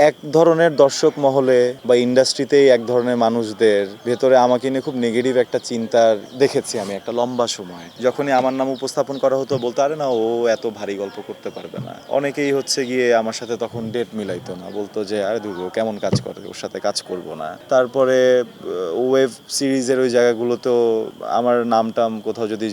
এক ধরনের দর্শক মহলে বা ইন্ডাস্ট্রিতেই এক ধরনের মানুষদের ভেতরে আমাকে নিয়ে খুব নেগেটিভ একটা চিন্তার দেখেছি আমি একটা লম্বা সময়। যখনই আমার নাম উপস্থাপন করা হতো বলতো আরে না ও এত ভারী গল্প করতে পারবে না। অনেকেই হচ্ছে গিয়ে আমার সাথে তখন ডেট মিলাইতো না, বলতো যে আরে দুর্গ কেমন কাজ করে, ওর সাথে কাজ করব না। তারপরে ওয়েব সিরিজের ওই জায়গাগুলোতেও আমার নাম টাম কোথাও যদি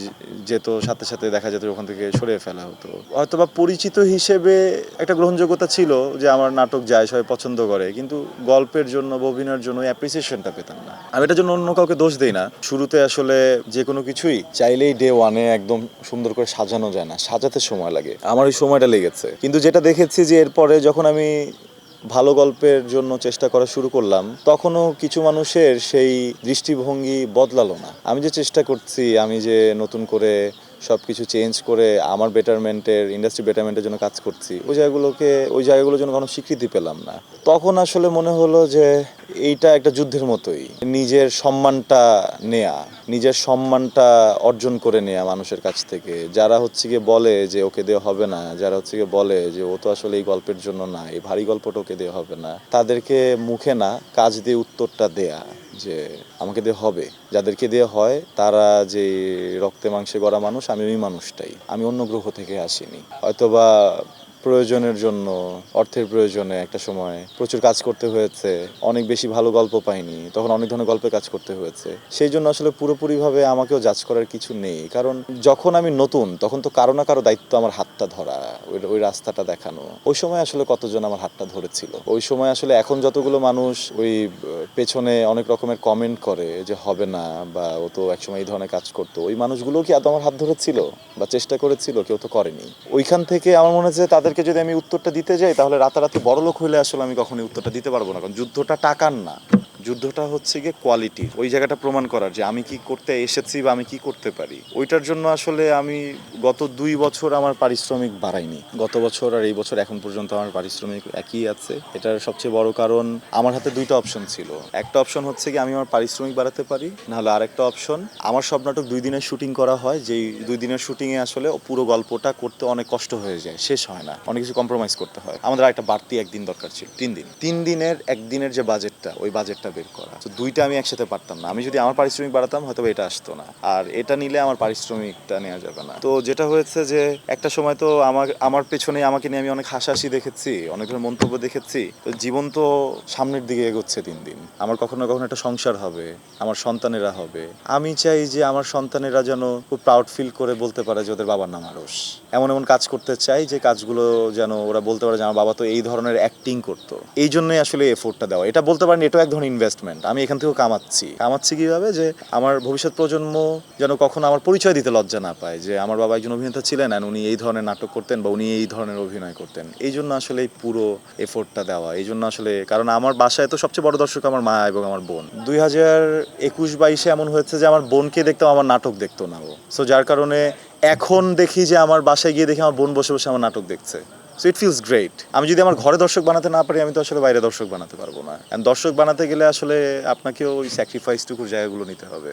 যেত সাথে সাথে দেখা যেত ওখান থেকে সরিয়ে ফেলা হতো। হয়তোবা পরিচিত হিসেবে একটা গ্রহণযোগ্যতা ছিল যে আমার নাটক যায় সবাই পছন্দ করে, কিন্তু গল্পের জন্য বা অভিনয়ের জন্য অ্যাপ্রিসিয়েশনটা পেতাম না। আমি এটার জন্য অন্য কাউকে দোষ দিই না। শুরুতে আসলে যে কোনো কিছুই চাইলেই ডে ওয়ানে একদম সুন্দর করে সাজানো যায় না, সাজাতে সময় লাগে। আমার ওই সময়টা লেগেছে, কিন্তু যেটা দেখেছি যে এরপরে যখন আমি ভালো গল্পের জন্য চেষ্টা করা শুরু করলাম তখনও কিছু মানুষের সেই দৃষ্টিভঙ্গি বদলালো না। আমি যে চেষ্টা করছি, আমি যে নতুন করে সব কিছু চেঞ্জ করে আমার বেটারমেন্টের ইন্ডাস্ট্রি বেটারমেন্টের জন্য কাজ করছি, ওই জায়গাগুলোর জন্য কোনো স্বীকৃতি পেলাম না। তখন আসলে মনে হলো যে এইটা একটা যুদ্ধের মতোই, নিজের সম্মানটা অর্জন করে নেয়া মানুষের কাছ থেকে, যারা হচ্ছে গিয়ে বলে যে ওকে দেওয়া হবে না, যারা হচ্ছে গিয়ে বলে যে ও তো আসলে এই গল্পের জন্য না, এই ভারী গল্পটা ওকে দেওয়া হবে না, তাদেরকে মুখে না কাজ দিয়ে উত্তরটা দেয়া যে আমাকে দেওয়া হবে। যাদেরকে দেওয়া হয় তারা যে রক্তে মাংসে গড়া মানুষ, আমি ওই মানুষটাই, আমি অন্য গ্রহ থেকে আসিনি। হয়তোবা প্রয়োজনের জন্য, অর্থের প্রয়োজনে একটা সময় প্রচুর কাজ করতে হয়েছে, অনেক বেশি ভালো গল্প পাইনি, তখন অনেক ধরনের গল্পে কাজ করতে হয়েছে। সেই জন্য আসলে পুরোপুরিভাবে আমাকেও জাজ করার কিছু নেই, কারণ যখন আমি নতুন তখন তো কারো না কারো দায়িত্ব আমার হাতটা ধরা, ওই রাস্তাটা দেখানো। ওই সময় আসলে কতজন আমার হাতটা ধরেছিল, ওই সময় আসলে এখন যতগুলো মানুষ ওই পেছনে অনেক রকমের কমেন্ট করে যে হবে না বা ও তো একসময় এই ধরনের কাজ করতো, ওই মানুষগুলো কি আদৌ আমার হাত ধরেছিল বা চেষ্টা করেছিল? কেউ তো করেনি। ওইখান থেকে আমার মনে হচ্ছে তাদেরকে যদি আমি উত্তরটা দিতে যাই তাহলে রাতারাতি বড়লোক হইলে আসলে আমি কখনোই উত্তরটা দিতে পারবো না, কারণ যুদ্ধটা টাকার না, যুদ্ধটা হচ্ছে গিয়ে কোয়ালিটির, ওই জায়গাটা প্রমাণ করার যে আমি কি করতে এসেছি বা আমি কি করতে পারি। ওইটার জন্য আসলে আমি গত 2 বছর আমার পারিশ্রমিক বাড়াইনি, গত বছর আর এই বছর এখন পর্যন্ত আমার পারিশ্রমিক একই আছে। এটার সবচেয়ে বড় কারণ আমার হাতে দুইটা অপশন ছিল। একটা অপশন হচ্ছে কি আমি আমার পারিশ্রমিক বাড়াতে পারি, নাহলে আরেকটা অপশন আমার সব নাটক 2 দিনের শুটিং করা হয়, যেই 2 দিনের শুটিংয়ে আসলে পুরো গল্পটা করতে অনেক কষ্ট হয়ে যায়, শেষ হয় না, অনেক কিছু কম্প্রোমাইজ করতে হয়। আমাদের একটা বাড়তি একদিন দরকার ছিল, 3 দিন। 3 দিনের একদিনের যে বাজেটটা, ওই বাজেটটা বের করা, তো দুইটা আমি একসাথে পারতাম না। আমি যদি আমার পারিশ্রমিক বাড়াতাম হয়তো এটা আসতো না, আর এটা নিলে আমার পারিশ্রমিকটা নেওয়া যাবে না। তো যেটা হয়েছে যে একটা সময় তো আমার পেছনে আমাকে নিয়ে আমি অনেক হাসাহাসি দেখেছি, অনেক ধরনের মন্তব্য দেখেছি। তো জীবন তো সামনের দিকে এগোচ্ছে দিন দিন, আমার কখনো কখনো একটা সংসার হবে, আমার সন্তানেরা হবে। আমি চাই যে আমার সন্তানেরা যেন খুব প্রাউড ফিল করে বলতে পারে যে ওদের বাবার নাম আরশ। এমন এমন কাজ করতে চাই যে কাজগুলো যেন ওরা বলতে পারে যে আমার বাবা তো এই ধরনের অ্যাক্টিং করতো। এই জন্যই আসলে এফোর্টটা দেওয়া, এটা বলতে পারেন এটাও এক ধরনের ইনভেস্টমেন্ট। আমি এখান থেকেও কামাচ্ছি কিভাবে, যে আমার ভবিষ্যৎ প্রজন্ম যেন কখনো আমার পরিচয় দিতে লজ্জা না পায় যে আমার বাবা একজন অভিনেতা ছিলেন আর উনি এই ধরনের নাটক করতেন বা উনি এই ধরনের অভিনয় করতেন। এই জন্য আসলে এই পুরো এফোর্টটা দেওয়া, এই জন্য আসলে, কারণ আমার বাসায় তো সবচেয়ে বড় দর্শক আমার মা এবং আমার বোন। 2021-22 এমন হয়েছে যে আমার বোনকে দেখতাম, আমার নাটক দেখতো না ও। সো যার কারণে এখন দেখি যে আমার বাসায় গিয়ে দেখি আমার বোন বসে বসে আমার নাটক দেখছে। So it feels great. আমি যদি আমার ঘরে দর্শক বানাতে না পারি, আমি তো আসলে বাইরে দর্শক বানাতে পারবো না। দর্শক বানাতে গেলে আসলে আপনাকেও ওই স্যাক্রিফাইসটুকুর জায়গাগুলো নিতে হবে।